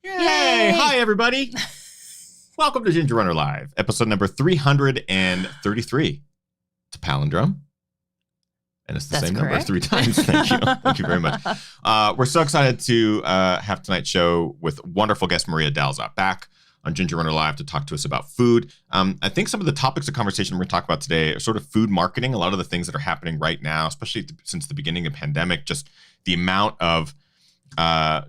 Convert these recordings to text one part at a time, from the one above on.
Yay! Hi, everybody. Welcome to Ginger Runner Live, episode number 333. It's a palindrome. And it's the same number 3 times. Thank you. Thank you very much. We're so excited to have tonight's show with wonderful guest Maria Dalzot back on Ginger Runner Live to talk to us about food. I think some of the topics of conversation we're going to talk about today are sort of food marketing. A lot of the things that are happening right now, especially since the beginning of the pandemic, just the amount of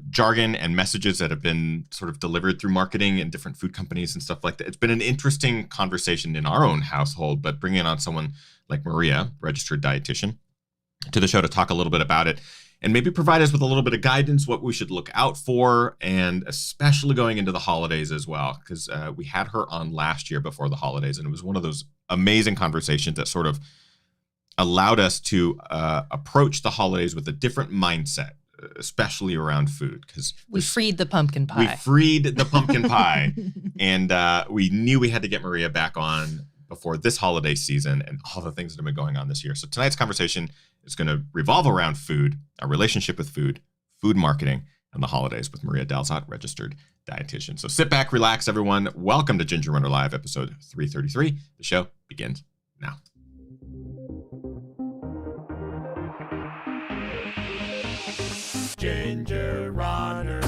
jargon and messages that have been sort of delivered through marketing and different food companies and stuff like that. It's been an interesting conversation in our own household, but bringing on someone like Maria, registered dietitian, to the show to talk a little bit about it and maybe provide us with a little bit of guidance, what we should look out for, and especially going into the holidays as well, because we had her on last year before the holidays, and it was one of those amazing conversations that sort of allowed us to approach the holidays with a different mindset, especially around food, because we freed the pumpkin pie. And we knew we had to get Maria back on before this holiday season and all the things that have been going on this year. So tonight's conversation is going to revolve around food, our relationship with food, food marketing, and the holidays with Maria Dalzot, registered dietitian. So sit back, relax, everyone. Welcome to Ginger Runner Live, episode 333. The show begins now. Ginger Runner.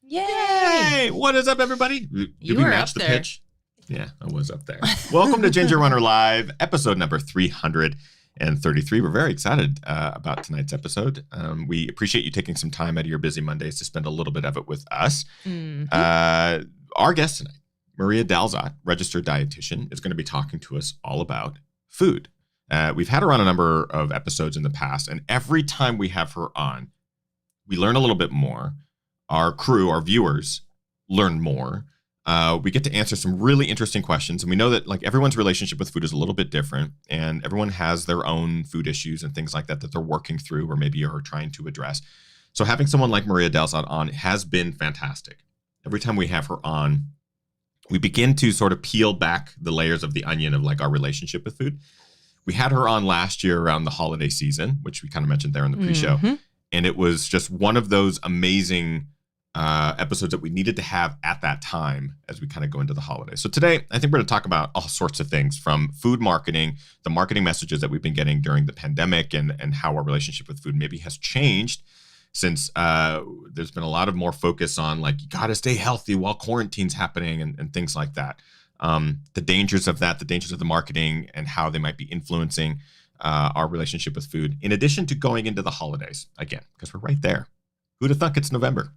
Yay! What is up, everybody? Did You we were match up the there. pitch? Yeah, I was up there. Welcome to Ginger Runner Live, episode number 333. We're very excited about tonight's episode. We appreciate you taking some time out of your busy Mondays to spend a little bit of it with us. Mm-hmm. Our guest tonight, Maria Dalzot, registered dietitian, is going to be talking to us all about food. We've had her on a number of episodes in the past, and every time we have her on, we learn a little bit more. Our crew, our viewers, learn more. We get to answer some really interesting questions, and we know that like everyone's relationship with food is a little bit different, and everyone has their own food issues and things like that they're working through or maybe are trying to address. So having someone like Maria Dalzot on has been fantastic. Every time we have her on, we begin to sort of peel back the layers of the onion of like our relationship with food. We had her on last year around the holiday season, which we kind of mentioned there in the pre-show. Mm-hmm. And it was just one of those amazing episodes that we needed to have at that time as we kind of go into the holidays. So today, I think we're going to talk about all sorts of things from food marketing, the marketing messages that we've been getting during the pandemic and how our relationship with food maybe has changed since there's been a lot of more focus on like, you got to stay healthy while quarantine's happening and things like that. The dangers of that, the dangers of the marketing and how they might be influencing our relationship with food, in addition to going into the holidays again, because we're right there. Who'd have thunk it's November?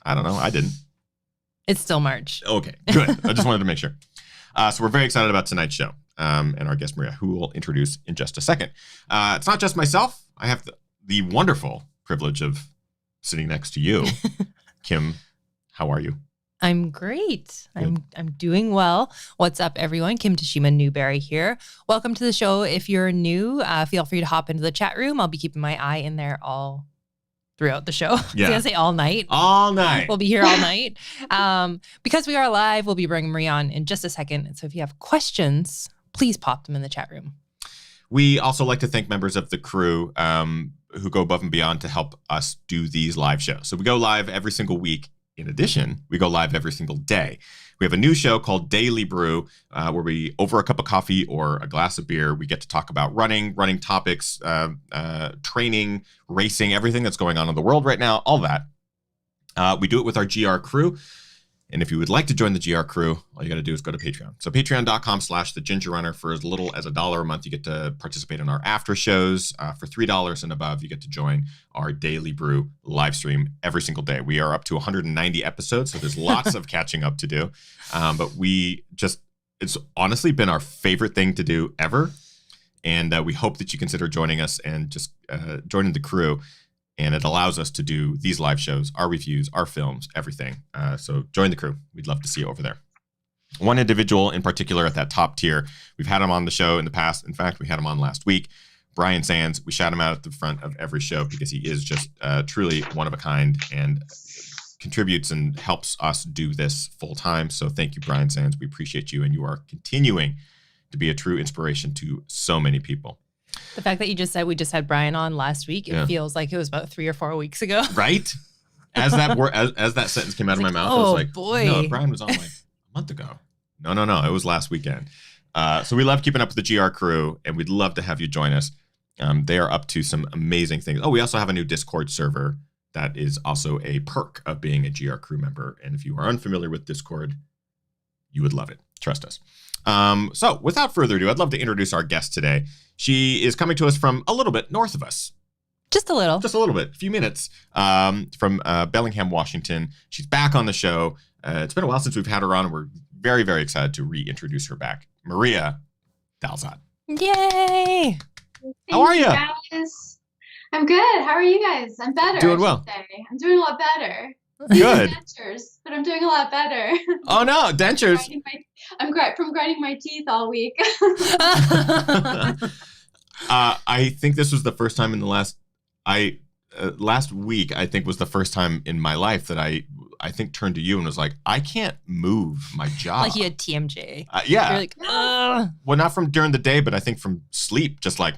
I don't know. I didn't. It's still March. Okay, good. I just wanted to make sure. So we're very excited about tonight's show and our guest, Maria, who we'll introduce in just a second. It's not just myself. I have the wonderful privilege of sitting next to you. Kim, how are you? I'm great. Good. I'm doing well. What's up, everyone? Kim Tashima Newberry here. Welcome to the show. If you're new, feel free to hop into the chat room. I'll be keeping my eye in there all throughout the show. Yeah. I was gonna say all night. All night. We'll be here all night. Because we are live, we'll be bringing Maria on in just a second. So if you have questions, please pop them in the chat room. We also like to thank members of the crew who go above and beyond to help us do these live shows. So we go live every single week. In addition, we go live every single day. We have a new show called Daily Brew, where we, over a cup of coffee or a glass of beer, we get to talk about running topics, training, racing, everything that's going on in the world right now, all that. We do it with our GR crew. And if you would like to join the GR crew, all you got to do is go to Patreon. So patreon.com/thegingerrunner. For as little as $1 a month, you get to participate in our after shows. For $3 and above, you get to join our Daily Brew live stream every single day. We are up to 190 episodes, so there's lots of catching up to do. But it's honestly been our favorite thing to do ever. And we hope that you consider joining us and just joining the crew. And it allows us to do these live shows, our reviews, our films, everything. So join the crew. We'd love to see you over there. One individual in particular at that top tier, we've had him on the show in the past. In fact, we had him on last week. Brian Sands, we shout him out at the front of every show because he is just truly one of a kind and contributes and helps us do this full time. So thank you, Brian Sands. We appreciate you, and you are continuing to be a true inspiration to so many people. The fact that you just said we just had Brian on last week, it feels like it was about 3 or 4 weeks ago. Right? As that sentence came out of my mouth, I was like, boy. No, Brian was on like a month ago. No. It was last weekend. So we love keeping up with the GR crew, and we'd love to have you join us. They are up to some amazing things. Oh, we also have a new Discord server that is also a perk of being a GR crew member. And if you are unfamiliar with Discord, you would love it. Trust us. So without further ado, I'd love to introduce our guest today. She is coming to us from a little bit north of us. Just a little bit, a few minutes from Bellingham, Washington. She's back on the show. It's been a while since we've had her on, and we're very, very excited to reintroduce her back. Maria Dalzot. Yay! How are you? Guys. I'm good. How are you guys? I'm better. Doing well. I'm doing a lot better. Good. Dentures, but I'm doing a lot better. Oh no, dentures. I'm from grinding my teeth all week. I think this was the first time in the last week, I think was the first time in my life that I think turned to you and was like, I can't move my jaw. Like you had TMJ. Yeah. You're like, ugh. Well, not from during the day, but I think from sleep, just like,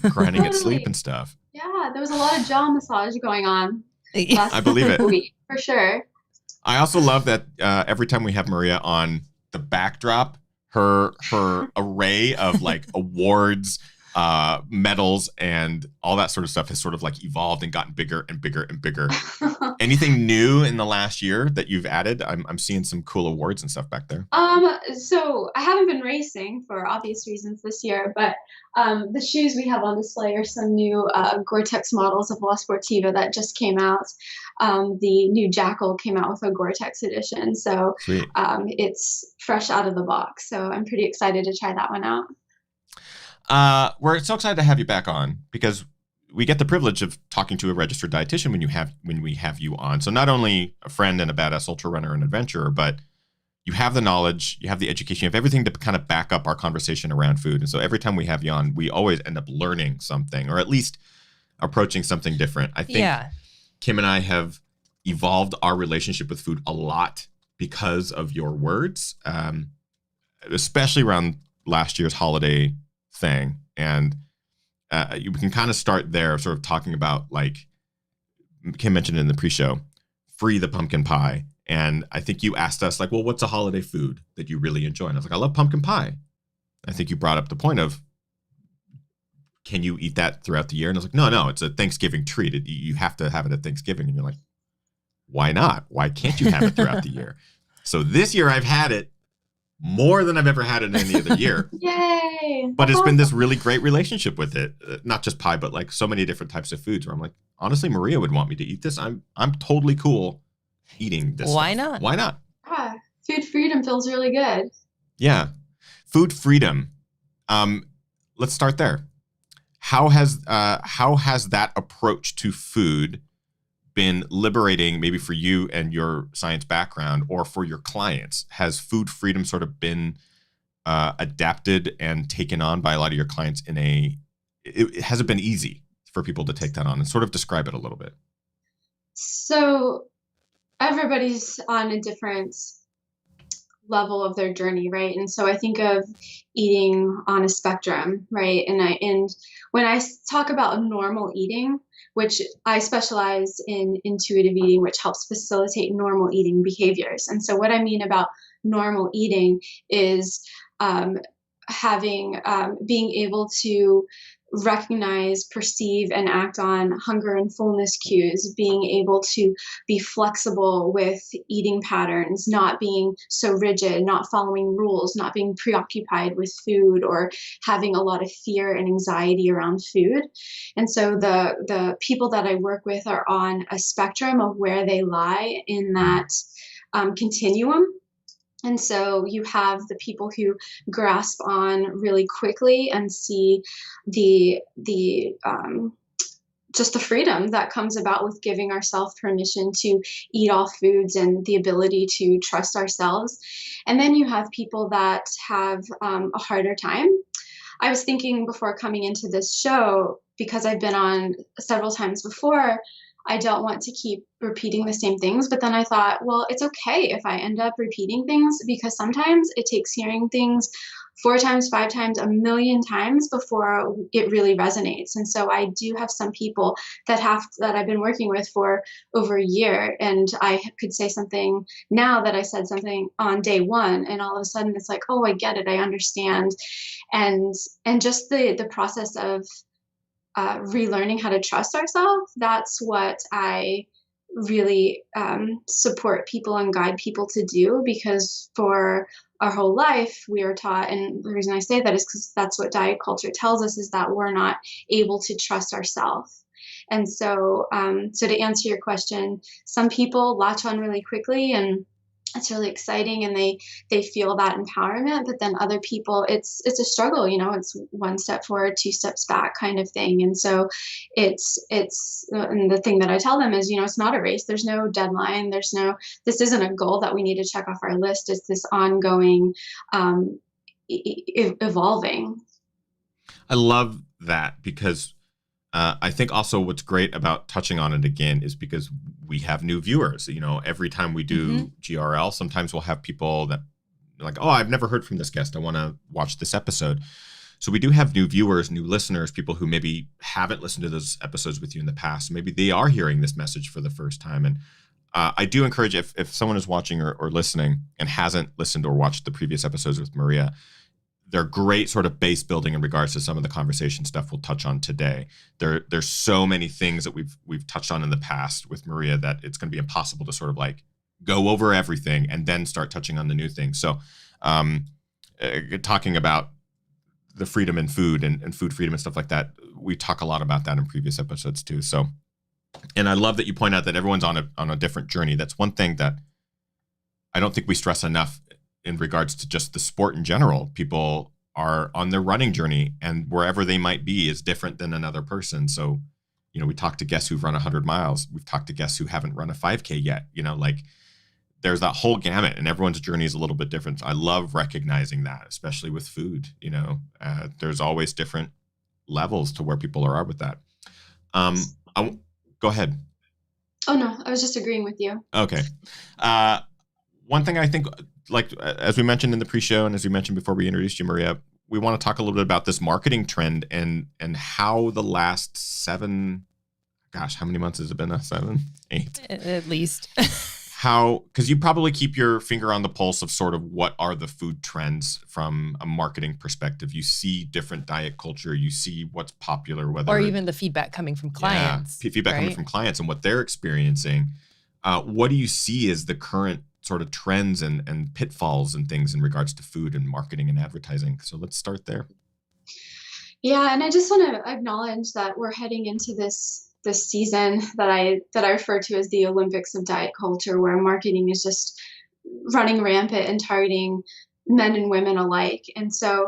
grinding at sleep and stuff. Yeah, there was a lot of jaw massage going on. I believe it. Week, for sure. I also love that every time we have Maria on, the backdrop, her array of like awards, medals, and all that sort of stuff has sort of like evolved and gotten bigger and bigger and bigger. Anything new in the last year that you've added? I'm seeing some cool awards and stuff back there. So I haven't been racing for obvious reasons this year, but the shoes we have on display are some new Gore-Tex models of La Sportiva that just came out. The new Jackal came out with a Gore-Tex edition, so it's fresh out of the box. So I'm pretty excited to try that one out. We're so excited to have you back on because we get the privilege of talking to a registered dietitian when we have you on. So not only a friend and a badass ultra runner and adventurer, but you have the knowledge, you have the education, you have everything to kind of back up our conversation around food. And so every time we have you on, we always end up learning something or at least approaching something different. I think Kim and I have evolved our relationship with food a lot because of your words, especially around last year's holiday thing. And you can kind of start there, sort of talking about, like Kim mentioned in the pre-show, free the pumpkin pie. And I think you asked us, like, well, what's a holiday food that you really enjoy? And I was like, I love pumpkin pie. I think you brought up the point of, can you eat that throughout the year? And I was like, no, it's a Thanksgiving treat. You have to have it at Thanksgiving. And you're like, why not? Why can't you have it throughout the year? So this year I've had it more than I've ever had it any other year. Yay! But it's been this really great relationship with it. Not just pie, but like so many different types of foods where I'm like, honestly, Maria would want me to eat this. I'm totally cool eating this. Why stuff. not? Why not? Food freedom feels really good. Yeah. Food freedom. Let's start there. How has that approach to food been liberating, maybe for you and your science background, or for your clients? Has food freedom sort of been adapted and taken on by a lot of your clients has it been easy for people to take that on, and sort of describe it a little bit? So everybody's on a different level of their journey, right? And so I think of eating on a spectrum, right? And when I talk about normal eating, which I specialize in intuitive eating, which helps facilitate normal eating behaviors. And so what I mean about normal eating is being able to recognize, perceive, and act on hunger and fullness cues, being able to be flexible with eating patterns, not being so rigid, not following rules, not being preoccupied with food or having a lot of fear and anxiety around food. And so the people that I work with are on a spectrum of where they lie in that continuum. And so you have the people who grasp on really quickly and see just the freedom that comes about with giving ourselves permission to eat all foods and the ability to trust ourselves. And then you have people that have a harder time. I was thinking before coming into this show, because I've been on several times before, I don't want to keep repeating the same things. But then I thought, well, it's okay if I end up repeating things, because sometimes it takes hearing things 4 times, 5 times, a million times before it really resonates. And so I do have some people that I've been working with for over a year, and I could say something now that I said something on day one, and all of a sudden it's like, oh, I get it, I understand. And just the process of relearning how to trust ourselves, that's what I really support people and guide people to do, because for our whole life we are taught, and the reason I say that is because that's what diet culture tells us, is that we're not able to trust ourselves. And so to answer your question, some people latch on really quickly and it's really exciting and they feel that empowerment, but then other people it's a struggle, it's 1 step forward, 2 steps back kind of thing. And so it's and the thing that I tell them is, it's not a race, there's no deadline, this isn't a goal that we need to check off our list. It's this ongoing evolving. I love that, because I think also what's great about touching on it again is because we have new viewers. Every time we do GRL, sometimes we'll have people that are like, oh, I've never heard from this guest, I want to watch this episode. So we do have new viewers, new listeners, people who maybe haven't listened to those episodes with you in the past. Maybe they are hearing this message for the first time. And I do encourage, if someone is watching or listening and hasn't listened or watched the previous episodes with Maria, they're great sort of base building in regards to some of the conversation stuff we'll touch on today. There's so many things that we've touched on in the past with Maria that it's going to be impossible to sort of like go over everything and then start touching on the new things. So talking about the freedom in food and food freedom and stuff like that, we talk a lot about that in previous episodes too. So, and I love that you point out that everyone's on a different journey. That's one thing that I don't think we stress enough in regards to just the sport in general. People are on their running journey, and wherever they might be is different than another person. So, we talk to guests who've run 100 miles. We've talked to guests who haven't run a 5K yet. Like there's that whole gamut, and everyone's journey is a little bit different. I love recognizing that, especially with food. There's always different levels to where people are with that. Go ahead. Oh no, I was just agreeing with you. Okay. One thing I think, like as we mentioned in the pre-show and as we mentioned before we introduced you, Maria, we want to talk a little bit about this marketing trend and how the last 7, gosh, how many months has it been? 7, 8? At least. Because you probably keep your finger on the pulse of sort of what are the food trends from a marketing perspective. You see different diet culture, you see what's popular, or even the feedback coming from clients. Yeah, feedback coming from clients and what they're experiencing. What do you see as the current sort of trends and pitfalls and things in regards to food and marketing and advertising? So let's start there. Yeah, and I just want to acknowledge that we're heading into this season that I refer to as the Olympics of diet culture, where marketing is just running rampant and targeting men and women alike. And so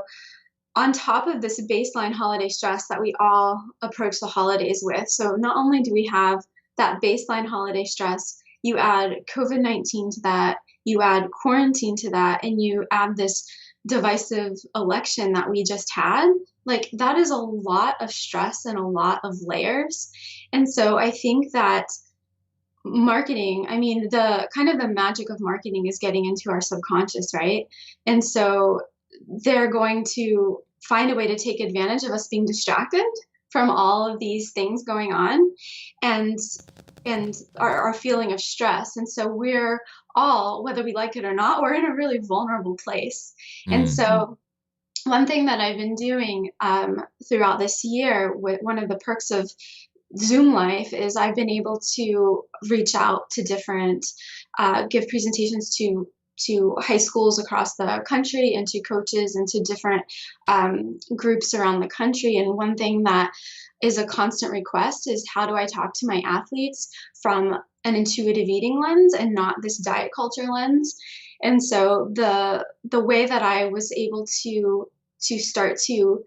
on top of this baseline holiday stress that we all approach the holidays with, so not only do we have that baseline holiday stress, you add COVID-19 to that, you add quarantine to that, and you add this divisive election that we just had. Like, that is a lot of stress and a lot of layers. And so I think that marketing, the kind of the magic of marketing is getting into our subconscious, right? And so they're going to find a way to take advantage of us being distracted from all of these things going on and our feeling of stress. And so we're all, whether we like it or not, we're in a really vulnerable place. And so one thing that I've been doing throughout this year, with one of the perks of Zoom life, is I've been able to reach out to different, give presentations to high schools across the country and to coaches and to different groups around the country. And one thing that is a constant request is, how do I talk to my athletes from an intuitive eating lens and not this diet culture lens? And so the way that I was able to start to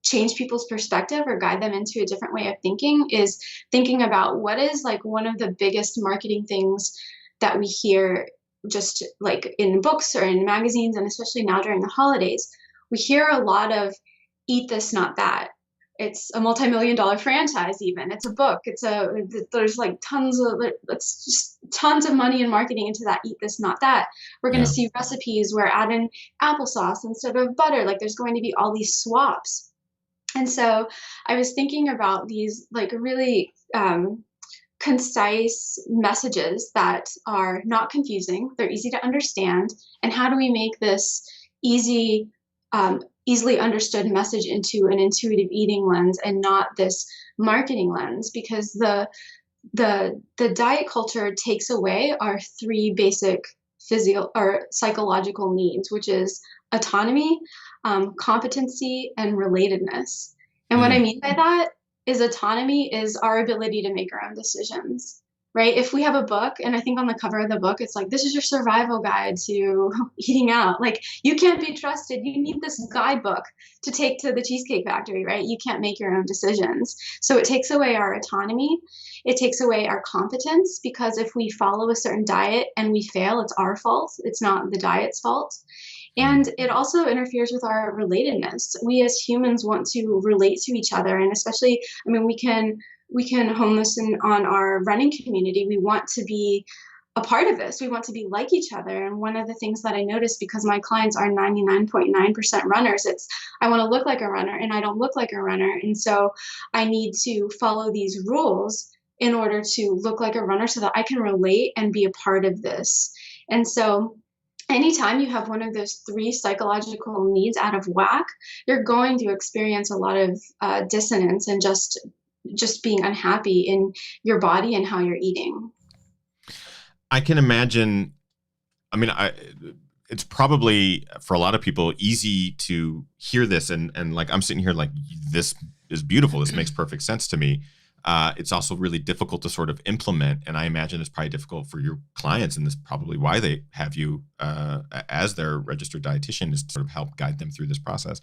change people's perspective or guide them into a different way of thinking is thinking about what is like one of the biggest marketing things that we hear, just like in books or in magazines, and especially now during the holidays. We hear a lot of eat this, not that. it's a multi-million dollar franchise. Even it's a book. There's like it's just tons of money in marketing into that. Eat this, not that. We're going to see recipes where add in applesauce instead of butter. Like there's going to be all these swaps. And so I was thinking about these like really concise messages that are not confusing. They're easy to understand. And how do we make this easily understood message into an intuitive eating lens and not this marketing lens? Because the diet culture takes away our three basic psychological needs, which is autonomy, competency, and relatedness. And what I mean by that is autonomy is our ability to make our own decisions, right? If we have a book, and I think on the cover of the book, it's like, this is your survival guide to eating out. Like, you can't be trusted. You need this guidebook to take to the Cheesecake Factory, right? You can't make your own decisions. So it takes away our autonomy. It takes away our competence, because if we follow a certain diet and we fail, it's our fault. It's not the diet's fault. And it also interferes with our relatedness. We as humans want to relate to each other. And especially, I mean, we can hone this on our running community. We want to be a part of this. We want to be like each other. And one of the things that I noticed, because my clients are 99.9% runners, it's I want to look like a runner and I don't look like a runner. And so I need to follow these rules in order to look like a runner so that I can relate and be a part of this. And so anytime you have one of those three psychological needs out of whack, you're going to experience a lot of dissonance and just being unhappy in your body and how you're eating. I can imagine. I mean, it's probably for a lot of people easy to hear this and like I'm sitting here like, this is beautiful. This makes perfect sense to me. It's also really difficult to sort of implement, and I imagine it's probably difficult for your clients, and this is probably why they have you as their registered dietitian, is to sort of help guide them through this process.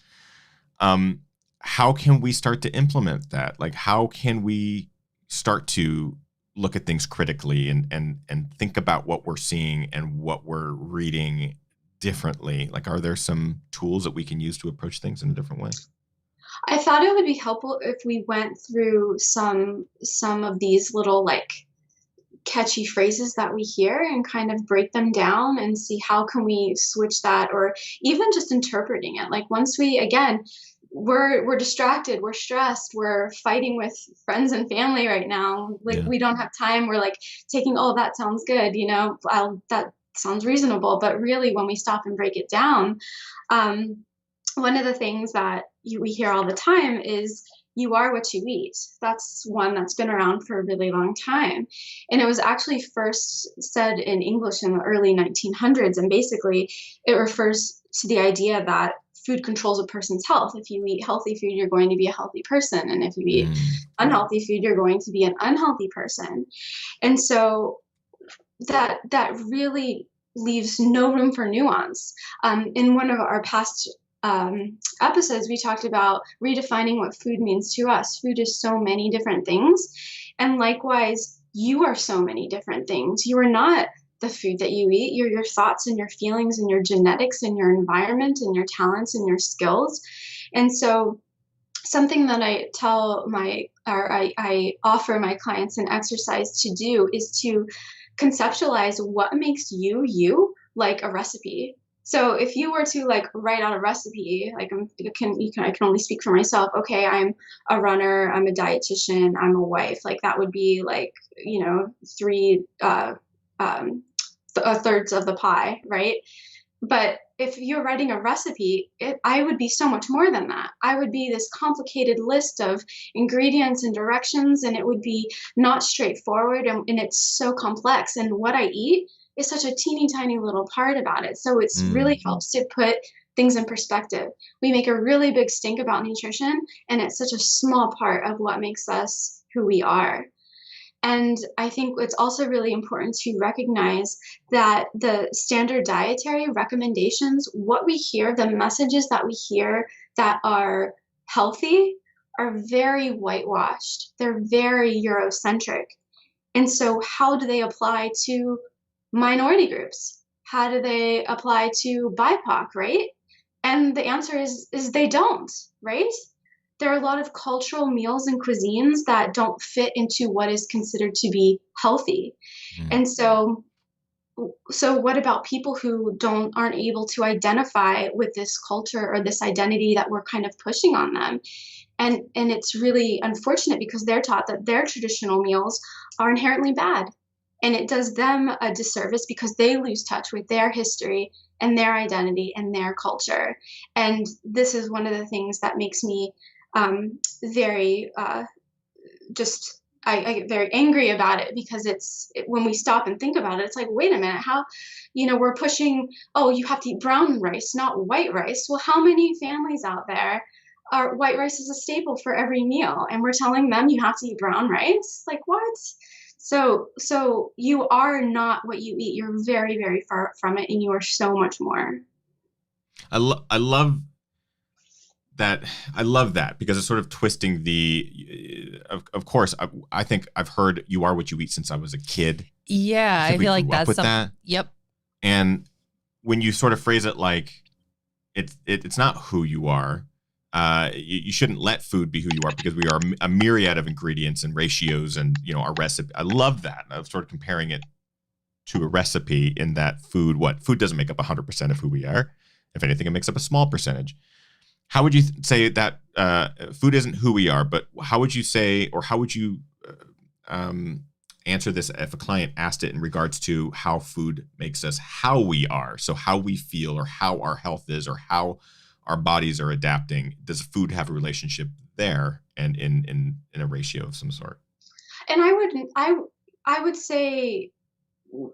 How can we start to implement that? Like, how can we start to look at things critically and think about what we're seeing and what we're reading differently? Like, are there some tools that we can use to approach things in a different way? I thought it would be helpful if we went through some of these little like catchy phrases that we hear and kind of break them down and see how can we switch that, or even just interpreting it. Like once we, again, we're distracted, we're stressed, we're fighting with friends and family right now. Like we don't have time. We're like taking, oh, that sounds good. You know, that sounds reasonable. But really when we stop and break it down, one of the things that we hear all the time is you are what you eat. That's one that's been around for a really long time. And it was actually first said in English in the early 1900s. And basically it refers to the idea that food controls a person's health. If you eat healthy food, you're going to be a healthy person. And if you eat unhealthy food, you're going to be an unhealthy person. And so that really leaves no room for nuance. In one of our past episodes, we talked about redefining what food means to us. Food is so many different things. And likewise, you are so many different things. You are not the food that you eat. You're your thoughts and your feelings and your genetics and your environment and your talents and your skills. And so something that I offer my clients an exercise to do is to conceptualize what makes you, like a recipe. So if you were to like write out a recipe, like I can only speak for myself. Okay, I'm a runner, I'm a dietitian, I'm a wife. Like that would be like, you know, thirds of the pie, right? But if you're writing a recipe, I would be so much more than that. I would be this complicated list of ingredients and directions, and it would be not straightforward, and it's so complex. And what I eat is such a teeny tiny little part about it. So it's really helps to put things in perspective. We make a really big stink about nutrition, and it's such a small part of what makes us who we are. And I think it's also really important to recognize that the standard dietary recommendations, what we hear, the messages that we hear that are healthy, are very whitewashed. They're very Eurocentric. And so how do they apply to minority groups? How do they apply to BIPOC, right? And the answer is they don't, right? there are a lot of cultural meals and cuisines that don't fit into what is considered to be healthy. And so what about people who aren't able to identify with this culture or this identity that we're kind of pushing on them? And it's really unfortunate because they're taught that their traditional meals are inherently bad. And it does them a disservice because they lose touch with their history and their identity and their culture. And this is one of the things that makes me very I get very angry about it, because when we stop and think about it, it's like, wait a minute, how, we're pushing, oh, you have to eat brown rice, not white rice. Well, how many families out there are white rice is a staple for every meal, and we're telling them you have to eat brown rice? Like, what? So you are not what you eat. You're very, very far from it, and you are so much more. I love that. I love that because it's sort of twisting of course, I think I've heard you are what you eat since I was a kid. Yeah, I feel like that's that. Yep. And when you sort of phrase it like it's not who you are, you shouldn't let food be who you are, because we are a myriad of ingredients and ratios and, our recipe. I love that. I'm sort of comparing it to a recipe in that food doesn't make up 100% of who we are. If anything, it makes up a small percentage. How would you say that food isn't who we are, but how would you say, or how would you answer this if a client asked it in regards to how food makes us how we are? So how we feel, or how our health is, or how our bodies are adapting. Does food have a relationship there, and in a ratio of some sort? And I would say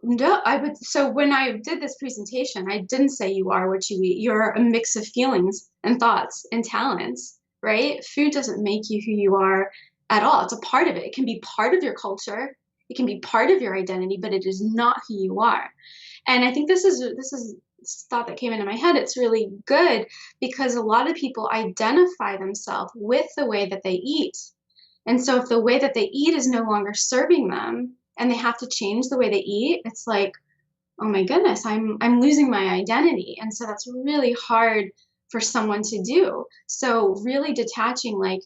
no. So when I did this presentation, I didn't say you are what you eat. You're a mix of feelings and thoughts and talents, right? Food doesn't make you who you are at all. It's a part of it. It can be part of your culture. It can be part of your identity, but it is not who you are. And I think this is thought that came into my head. It's really good because a lot of people identify themselves with the way that they eat. And so if the way that they eat is no longer serving them and they have to change the way they eat, it's like, oh my goodness, I'm losing my identity. And so that's really hard for someone to do. So really detaching, like,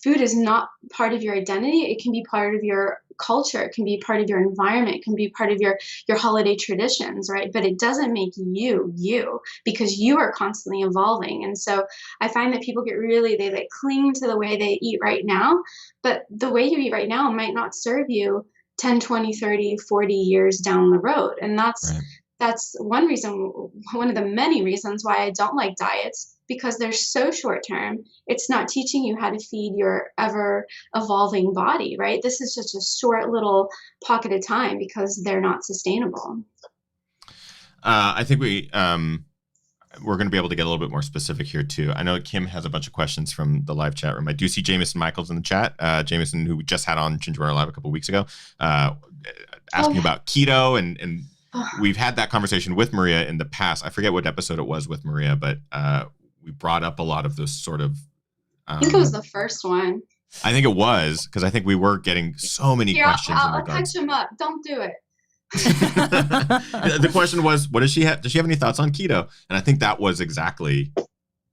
food is not part of your identity. It can be part of your culture. It can be part of your environment. It can be part of your holiday traditions, right? But it doesn't make you, because you are constantly evolving. And so I find that people they cling to the way they eat right now, but the way you eat right now might not serve you 10, 20, 30, 40 years down the road. And that's one of the many reasons why I don't like diets, because they're so short term. It's not teaching you how to feed your ever evolving body, right? This is just a short little pocket of time because they're not sustainable. I think we're going to be able to get a little bit more specific here too. I know Kim has a bunch of questions from the live chat room. I do see Jameson Michaels in the chat. Jameson, who we just had on Ginger Live a couple of weeks ago, asking about keto, and we've had that conversation with Maria in the past. I forget what episode it was with Maria, but we brought up a lot of those sort of. I think it was the first one. I think it was, because I think we were getting so many questions. I'll catch him up. Don't do it. The question was, what does she have? Does she have any thoughts on keto? And I think that was exactly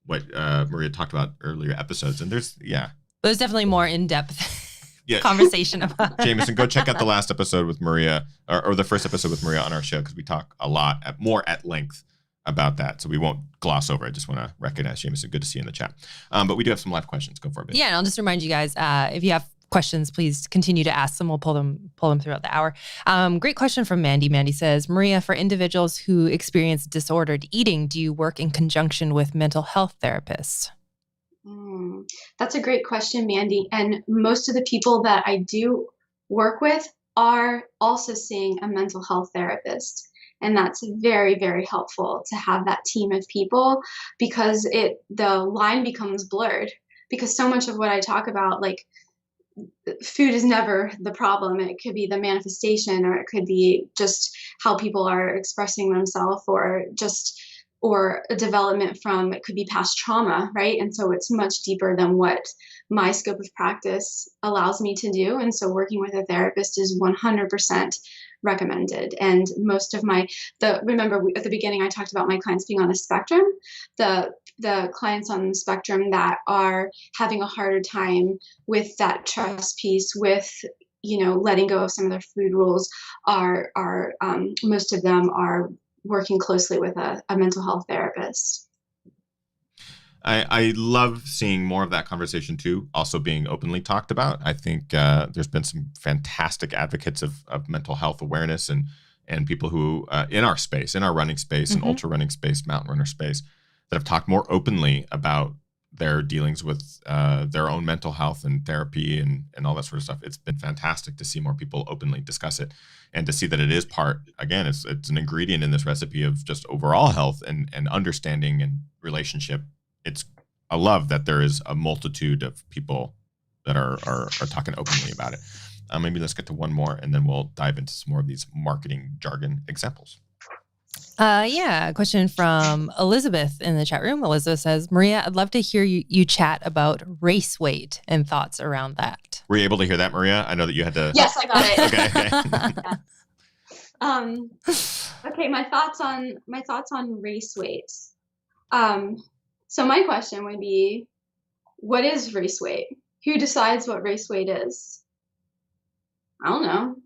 what Maria talked about earlier episodes. And there's definitely more in-depth conversation about. Jameson, go check out the last episode with Maria, or the first episode with Maria on our show, because we talk a lot more at length about that. So we won't gloss over it. I just want to recognize Jameson. Good to see you in the chat. But we do have some live questions. Go for it. Yeah, and I'll just remind you guys, if you have questions, please continue to ask them. We'll pull them throughout the hour. Great question from Mandy. Mandy says, Maria, for individuals who experience disordered eating, do you work in conjunction with mental health therapists? That's a great question, Mandy. And most of the people that I do work with are also seeing a mental health therapist. And that's very, very helpful to have that team of people, because the line becomes blurred, because so much of what I talk about, like, food is never the problem. It could be the manifestation, or it could be just how people are expressing themselves, or a development from, it could be past trauma, right? And so it's much deeper than what my scope of practice allows me to do. And so working with a therapist is 100% recommended. And most of remember at the beginning, I talked about my clients being on a spectrum. The the clients on the spectrum that are having a harder time with that trust piece, with letting go of some of their food rules, are most of them are working closely with a mental health therapist. I love seeing more of that conversation too, also being openly talked about. I think there's been some fantastic advocates of mental health awareness and people who in our space, in our running space and ultra running space, mountain runner space, that have talked more openly about their dealings with their own mental health and therapy and all that sort of stuff. It's been fantastic to see more people openly discuss it and to see that it is part, again, it's an ingredient in this recipe of just overall health and understanding and relationship. I love that there is a multitude of people that are talking openly about it. Maybe let's get to one more and then we'll dive into some more of these marketing jargon examples. A question from Elizabeth in the chat room. Elizabeth says, Maria, I'd love to hear you chat about race weight and thoughts around that. Were you able to hear that, Maria? I know that you had to. Yes, I got it. Okay. Okay. My thoughts on race weight. So my question would be, what is race weight? Who decides what race weight is? I don't know.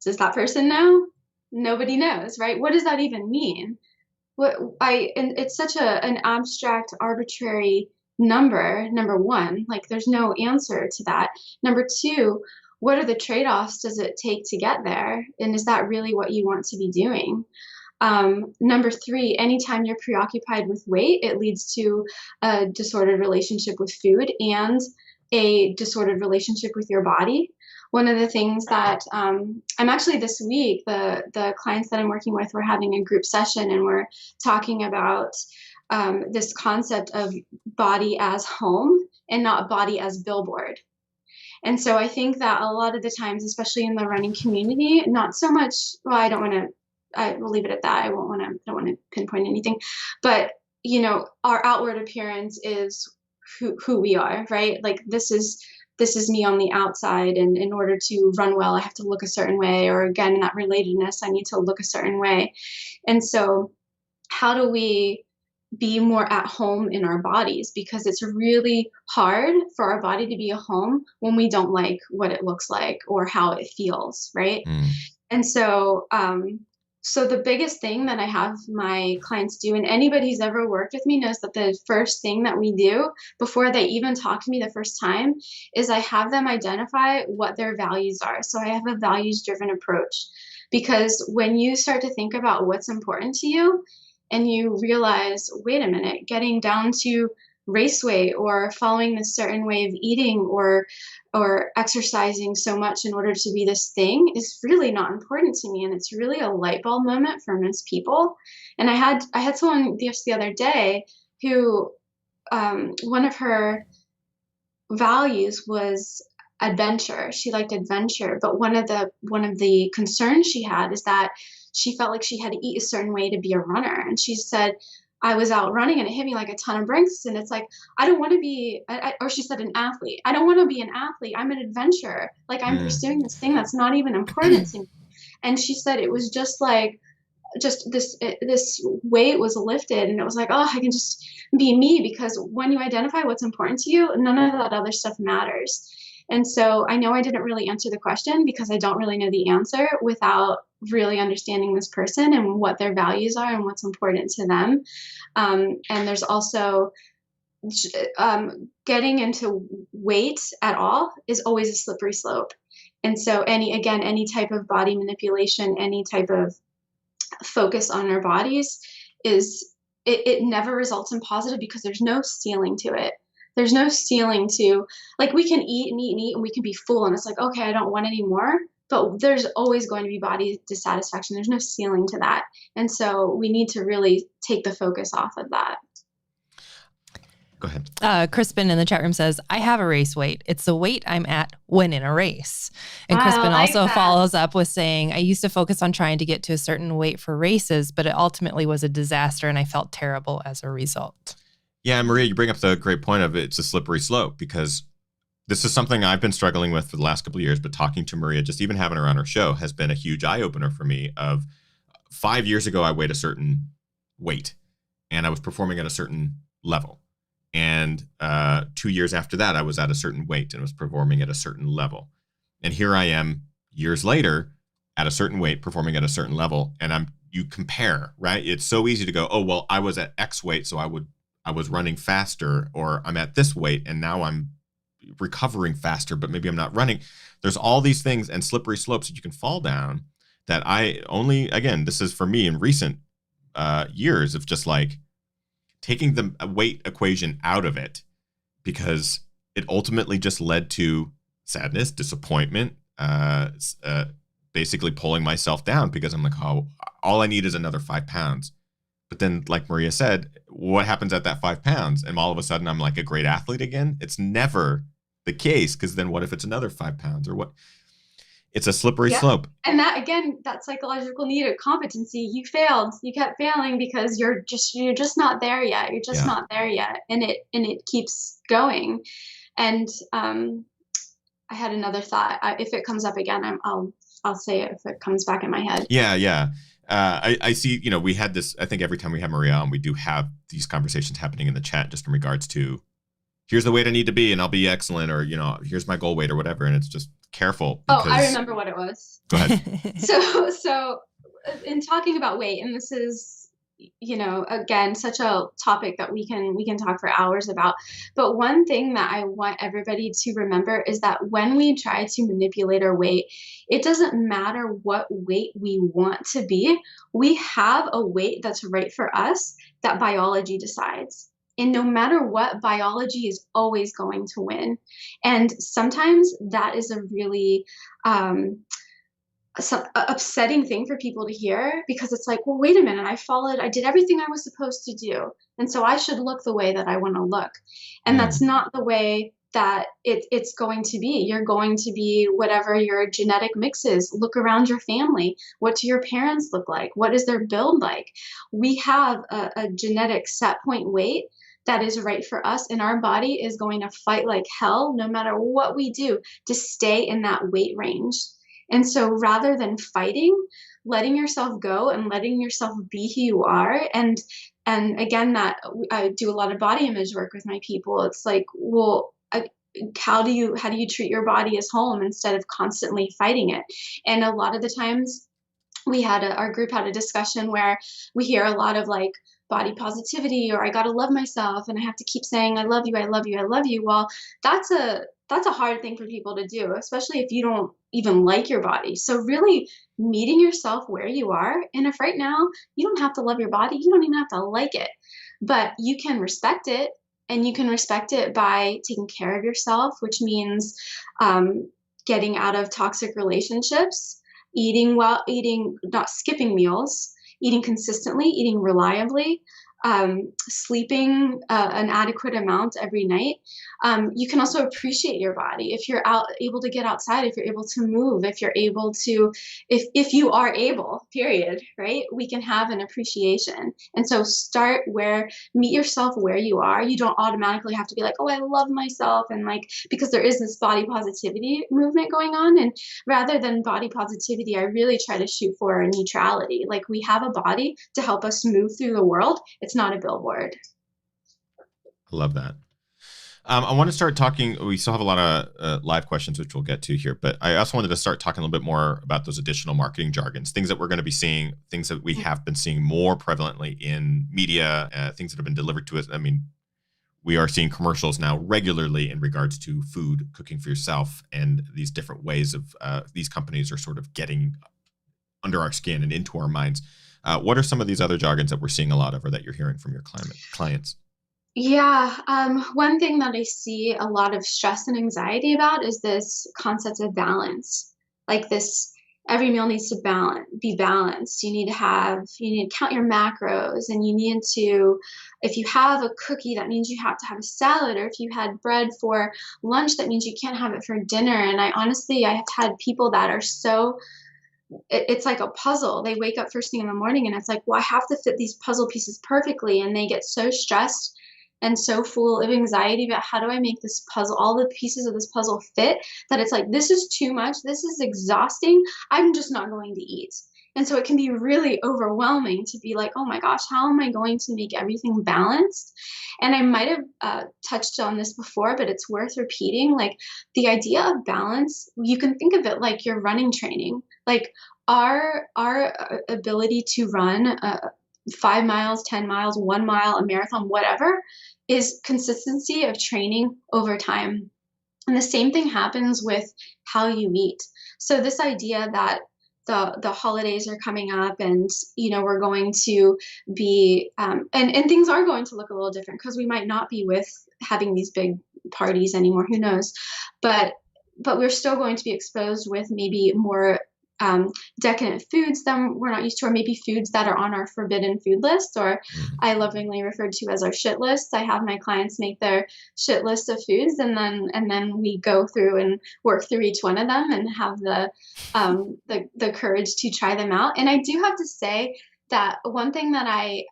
Does that person know? Nobody knows, right? What does that even mean? And it's such an abstract, arbitrary number one. Like, there's no answer to that. Number two, what are the trade-offs does it take to get there? And is that really what you want to be doing? Number three, anytime you're preoccupied with weight, it leads to a disordered relationship with food and a disordered relationship with your body. One of the things that I'm actually this week, the clients that I'm working with, we're having a group session and we're talking about this concept of body as home and not body as billboard. And so I think that a lot of the times, especially in the running community, not so much, I will leave it at that. I don't want to pinpoint anything, but our outward appearance is who we are, right? Like, this is me on the outside, and in order to run well, I have to look a certain way, or again, in that relatedness, I need to look a certain way. And so how do we be more at home in our bodies? Because it's really hard for our body to be a home when we don't like what it looks like or how it feels, right? And so so the biggest thing that I have my clients do, and anybody who's ever worked with me knows that the first thing that we do before they even talk to me the first time is I have them identify what their values are. So I have a values-driven approach, because when you start to think about what's important to you and you realize, wait a minute, getting down to race weight or following this certain way of eating or exercising so much in order to be this thing is really not important to me. And it's really a light bulb moment for most people. And I had someone just the other day who one of her values was adventure. She liked adventure, but one of the concerns she had is that she felt like she had to eat a certain way to be a runner. And she said, I was out running and it hit me like a ton of bricks. And it's like, I don't want to be, or she said, an athlete. I don't want to be an athlete. I'm an adventurer. Like, I'm pursuing this thing that's not even important to me. And she said it was just like, this weight was lifted, and it was like, oh, I can just be me, because when you identify what's important to you, none of that other stuff matters. And so I know I didn't really answer the question because I don't really know the answer without really understanding this person and what their values are and what's important to them. And there's also getting into weight at all is always a slippery slope. And so any type of body manipulation, any type of focus on our bodies it never results in positive, because there's no ceiling to it. There's no ceiling to, like, we can eat and eat and eat and we can be full and it's like, okay, I don't want any more, but there's always going to be body dissatisfaction. There's no ceiling to that. And so we need to really take the focus off of that. Go ahead. Crispin in the chat room says, I have a race weight. It's the weight I'm at when in a race. And Crispin also follows up with saying, I used to focus on trying to get to a certain weight for races, but it ultimately was a disaster and I felt terrible as a result. Yeah, Maria, you bring up the great point of it's a slippery slope, because this is something I've been struggling with for the last couple of years, but talking to Maria, just even having her on our show, has been a huge eye-opener for me. Of 5 years ago, I weighed a certain weight and I was performing at a certain level. And 2 years after that, I was at a certain weight and was performing at a certain level. And here I am years later at a certain weight, performing at a certain level. And you compare, right? It's so easy to go, oh, well, I was at X weight, so I was running faster, or I'm at this weight and now I'm recovering faster, but maybe I'm not running. There's all these things and slippery slopes that you can fall down that again, this is for me in recent years of just like taking the weight equation out of it, because it ultimately just led to sadness, disappointment, basically pulling myself down, because I'm like, oh, all I need is another 5 pounds. But then, like Maria said, what happens at that 5 pounds? And all of a sudden I'm like a great athlete again? It's never the case, because then what if it's another 5 pounds or what? It's a slippery slope. And that, again, that psychological need of competency, you failed. You kept failing because you're just not there yet. You're just not there yet. And it keeps going. And I had another thought. If it comes up again, I'll say it if it comes back in my head. Yeah. I see, we had this, I think every time we have Maria on, we do have these conversations happening in the chat just in regards to, here's the weight I need to be and I'll be excellent, or, here's my goal weight or whatever. And it's just careful. Oh, I remember what it was. Go ahead. So in talking about weight, and this is, again, such a topic that we can talk for hours about. But one thing that I want everybody to remember is that when we try to manipulate our weight, it doesn't matter what weight we want to be. We have a weight that's right for us that biology decides. And no matter what, biology is always going to win. And sometimes that is a really upsetting thing for people to hear, because it's like, well, wait a minute, I did everything I was supposed to do. And so I should look the way that I want to look. And that's not the way that it's going to be. You're going to be whatever your genetic mix is. Look around your family. What do your parents look like? What is their build like? We have a genetic set point weight that is right for us, and our body is going to fight like hell no matter what we do to stay in that weight range. And so rather than fighting, letting yourself go and letting yourself be who you are, and again, that I do a lot of body image work with my people. It's like, well, how do you treat your body as home instead of constantly fighting it? And a lot of the times our group had a discussion where we hear a lot of like body positivity, or I got to love myself and I have to keep saying, I love you, I love you, I love you. Well, that's a hard thing for people to do, especially if you don't even like your body. So really meeting yourself where you are. And if right now you don't have to love your body, you don't even have to like it, but you can respect it. And you can respect it by taking care of yourself, which means getting out of toxic relationships, not skipping meals, eating consistently, eating reliably, sleeping an adequate amount every night. You can also appreciate your body if you're able to get outside, if you're able to move, if you're able to, if you are able, period, right? We can have an appreciation. And so meet yourself where you are. You don't automatically have to be like, oh, I love myself. And like, because there is this body positivity movement going on. And rather than body positivity, I really try to shoot for a neutrality. Like, we have a body to help us move through the world. It's not a billboard. I love that. I want to start talking. We still have a lot of live questions, which we'll get to here, but I also wanted to start talking a little bit more about those additional marketing jargons, things that we're going to be seeing, things that we have been seeing more prevalently in media, things that have been delivered to us. I mean, we are seeing commercials now regularly in regards to food, cooking for yourself, and these different ways of these companies are sort of getting under our skin and into our minds. What are some of these other jargons that we're seeing a lot of, or that you're hearing from your clients? Yeah. One thing that I see a lot of stress and anxiety about is this concept of balance. Like this, every meal needs to be balanced. You need to count your macros, and you need to, if you have a cookie, that means you have to have a salad, or if you had bread for lunch, that means you can't have it for dinner. And I have had people that are so, it's like a puzzle. They wake up first thing in the morning and it's like, well, I have to fit these puzzle pieces perfectly. And they get so stressed and so full of anxiety about how do I make this puzzle, all the pieces of this puzzle fit, that it's like, this is too much. This is exhausting. I'm just not going to eat. And so it can be really overwhelming to be like, oh my gosh, how am I going to make everything balanced? And I might have touched on this before, but it's worth repeating. Like, the idea of balance, you can think of it like your running training. Like, our ability to run 5 miles, 10 miles, 1 mile, a marathon, whatever, is consistency of training over time. And the same thing happens with how you eat. So this idea that the holidays are coming up, and we're going to be and things are going to look a little different, because we might not be having these big parties anymore, who knows, but we're still going to be exposed with maybe more decadent foods than we're not used to, or maybe foods that are on our forbidden food list, or I lovingly referred to as our shit list. I have my clients make their shit list of foods, and then we go through and work through each one of them and have the courage to try them out. And I do have to say that one thing that I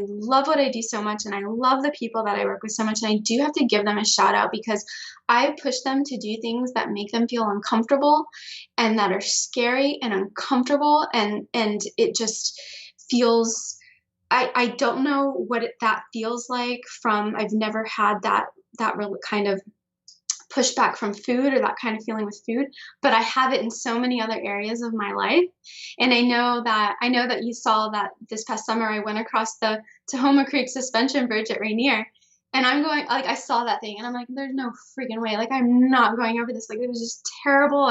love what I do so much, and I love the people that I work with so much, and I do have to give them a shout out, because I push them to do things that make them feel uncomfortable and that are scary and uncomfortable, and it just feels, I don't know what that feels like I've never had that real kind of pushback from food, or that kind of feeling with food, but I have it in so many other areas of my life. And I know that you saw that this past summer I went across the Tahoma Creek suspension bridge at Rainier, and I'm going, like, I saw that thing and I'm like, there's no freaking way, like, I'm not going over this, like, it was just terrible.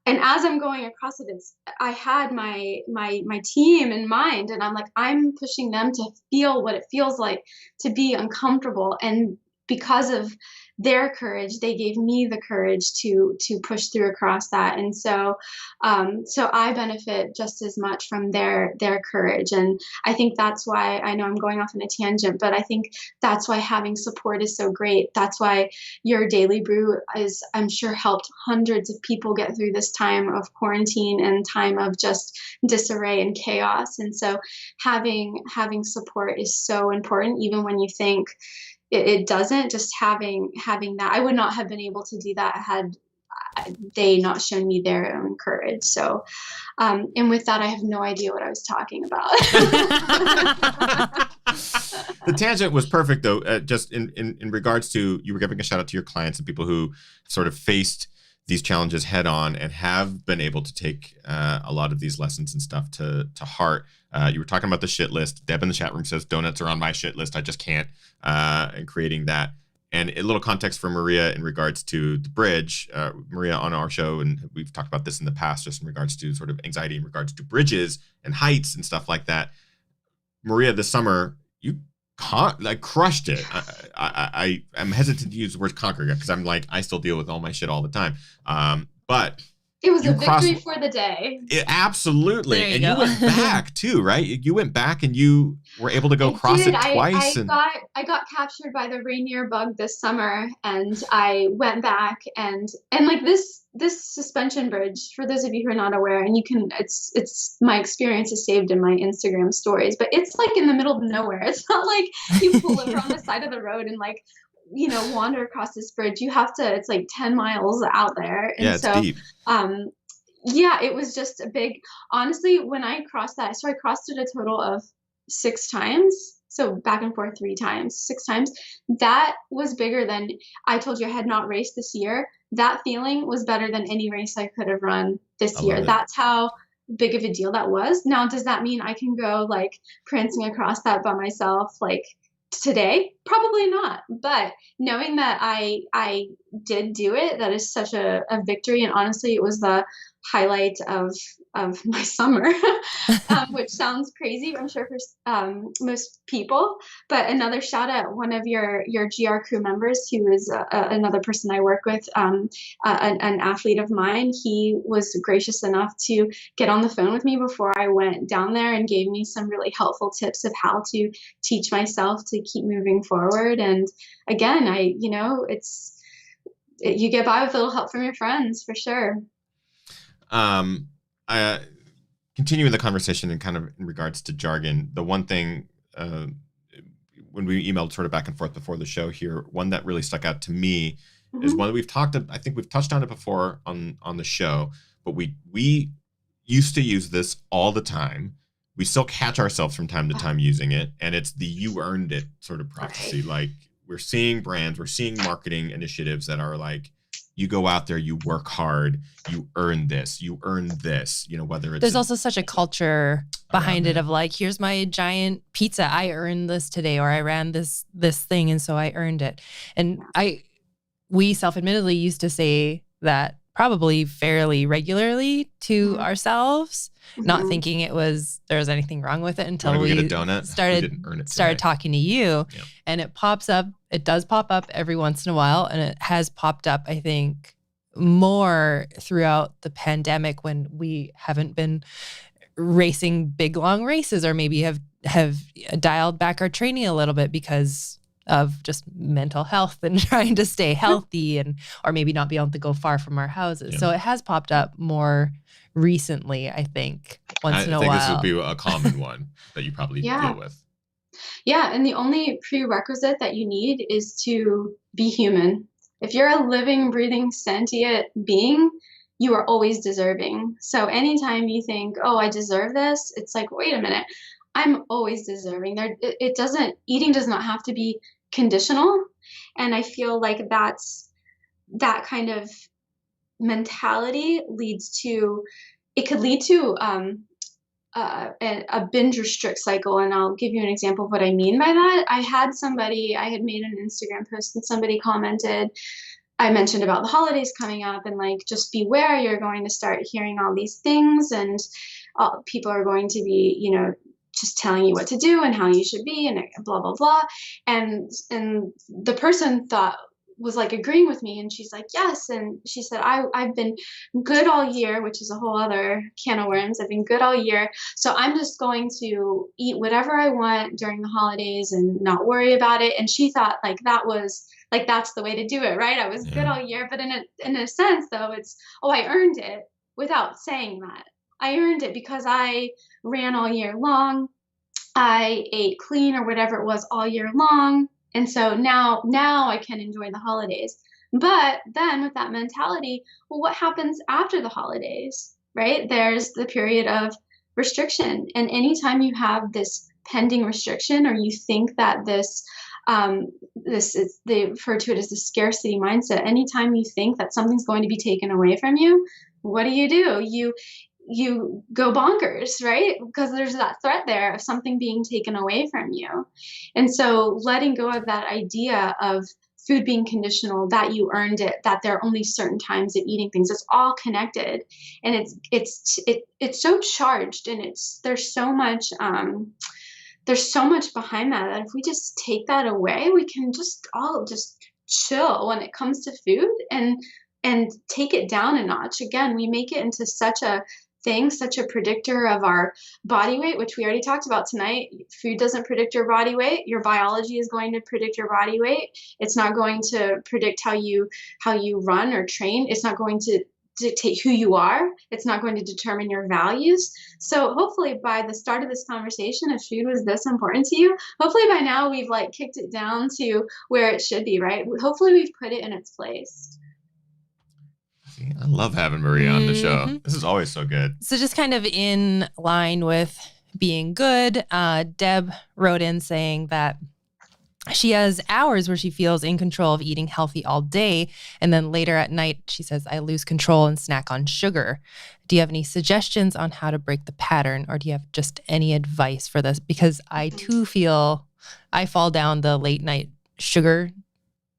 And as I'm going across it, I had my team in mind, and I'm like, I'm pushing them to feel what it feels like to be uncomfortable. And because of their courage, they gave me the courage to push through across that. And so I benefit just as much from their courage. And I think that's why, I know I'm going off on a tangent, but I think that's why having support is so great. That's why your Daily Brew is, I'm sure, helped hundreds of people get through this time of quarantine and time of just disarray and chaos. And so having support is so important, even when you think it doesn't. Just having that, I would not have been able to do that had they not shown me their own courage. So, and with that, I have no idea what I was talking about. The tangent was perfect, though. Just in regards to, you were giving a shout out to your clients and people who sort of faced these challenges head on and have been able to take a lot of these lessons and stuff to heart. You were talking about the shit list. Deb in the chat room says donuts are on my shit list. I just can't. And creating that. And a little context for Maria in regards to the bridge. Maria on our show, and we've talked about this in the past, just in regards to sort of anxiety in regards to bridges and heights and stuff like that. Maria, this summer, you crushed it. I'm hesitant to use the word conquer, because I'm like, I still deal with all my shit all the time. But it was a victory for the day. Absolutely. And you went back too, right? You went back and you were able to go cross it twice. I got captured by the Rainier bug this summer, and I went back and like this suspension bridge, for those of you who are not aware, and you can, it's my experience is saved in my Instagram stories, but it's like in the middle of nowhere. It's not like you pull over on the side of the road and like, wander across this bridge. You have to, it's like 10 miles out there. And it's deep. It was just a big, honestly, when I crossed that, so I crossed it a total of 6 times. So back and forth 3 times, 6 times. That was bigger than, I told you I had not raced this year. That feeling was better than any race I could have run this year. That's how big of a deal that was. Now, does that mean I can go like prancing across that by myself, like today? Probably not. But knowing that I did do it, that is such a victory. And honestly, it was the highlight of my summer, which sounds crazy, I'm sure, for most people. But another shout out, one of your GR crew members, who is another person I work with, an athlete of mine, he was gracious enough to get on the phone with me before I went down there and gave me some really helpful tips of how to teach myself to keep moving forward. And again, you get by with a little help from your friends, for sure. Continuing the conversation and kind of in regards to jargon, the one thing, when we emailed sort of back and forth before the show here, one that really stuck out to me is one that I think we've touched on it before on the show, but used to use this all the time. We still catch ourselves from time to time using it. And it's the you earned it sort of prophecy. Like we're seeing brands, we're seeing marketing initiatives that are like, you go out there, you work hard, you earn this, whether it's... There's also such a culture behind it of like, here's my giant pizza. I earned this today, or I ran this thing, and so I earned it. And we self-admittedly used to say that probably fairly regularly to ourselves, not thinking there was anything wrong with it until we get a donut? started talking to you. Yep. And it pops up. It does pop up every once in a while. And it has popped up, I think, more throughout the pandemic when we haven't been racing big, long races, or maybe have dialed back our training a little bit because of just mental health and trying to stay healthy, or maybe not be able to go far from our houses. So it has popped up more recently, I think, once in a while. I think this would be a common one that you probably deal with. Yeah, and the only prerequisite that you need is to be human. If you're a living, breathing, sentient being, you are always deserving. So anytime you think, oh, I deserve this, it's like, wait a minute, I'm always deserving. Eating does not have to be conditional. And I feel like that kind of mentality could lead to a binge restrict cycle. And I'll give you an example of what I mean by that. I had made an Instagram post and somebody commented, I mentioned about the holidays coming up and like, just beware, you're going to start hearing all these things and people are going to be, just telling you what to do and how you should be and blah, blah, blah. And the person was like agreeing with me, and she's like, yes. And she said, I've been good all year, which is a whole other can of worms. I've been good all year. So I'm just going to eat whatever I want during the holidays and not worry about it. And she thought like that's the way to do it, right? I was good all year. But in a sense though, it's, I earned it without saying that. I earned it because I ran all year long. I ate clean or whatever it was all year long. And so now I can enjoy the holidays. But then with that mentality, well, what happens after the holidays, right? There's the period of restriction. And anytime you have this pending restriction, or you think that this is, they refer to it as the scarcity mindset. Anytime you think that something's going to be taken away from you, what do? You go bonkers, right? Because there's that threat there of something being taken away from you. And so letting go of that idea of food being conditional, that you earned it, that there are only certain times of eating things, it's all connected. And it's so charged, and there's so much behind that if we just take that away, we can just all just chill when it comes to food and take it down a notch. Again, we make it into such a predictor of our body weight, which we already talked about tonight. Food doesn't predict your body weight. Your biology is going to predict your body weight. It's not going to predict how you run or train. It's not going to dictate who you are. It's not going to determine your values. So hopefully by the start of this conversation, if food was this important to you, hopefully by now we've like kicked it down to where it should be, right? Hopefully we've put it in its place. I love having Maria on the show. This is always so good. So just kind of in line with being good, Deb wrote in saying that she has hours where she feels in control of eating healthy all day. And then later at night, she says, I lose control and snack on sugar. Do you have any suggestions on how to break the pattern? Or do you have just any advice for this? Because I too feel I fall down the late night sugar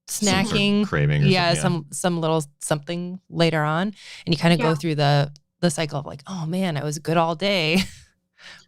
snacking, some sort of craving, or some little something later on, and you kind of go through the cycle of like, oh man, I was good all day.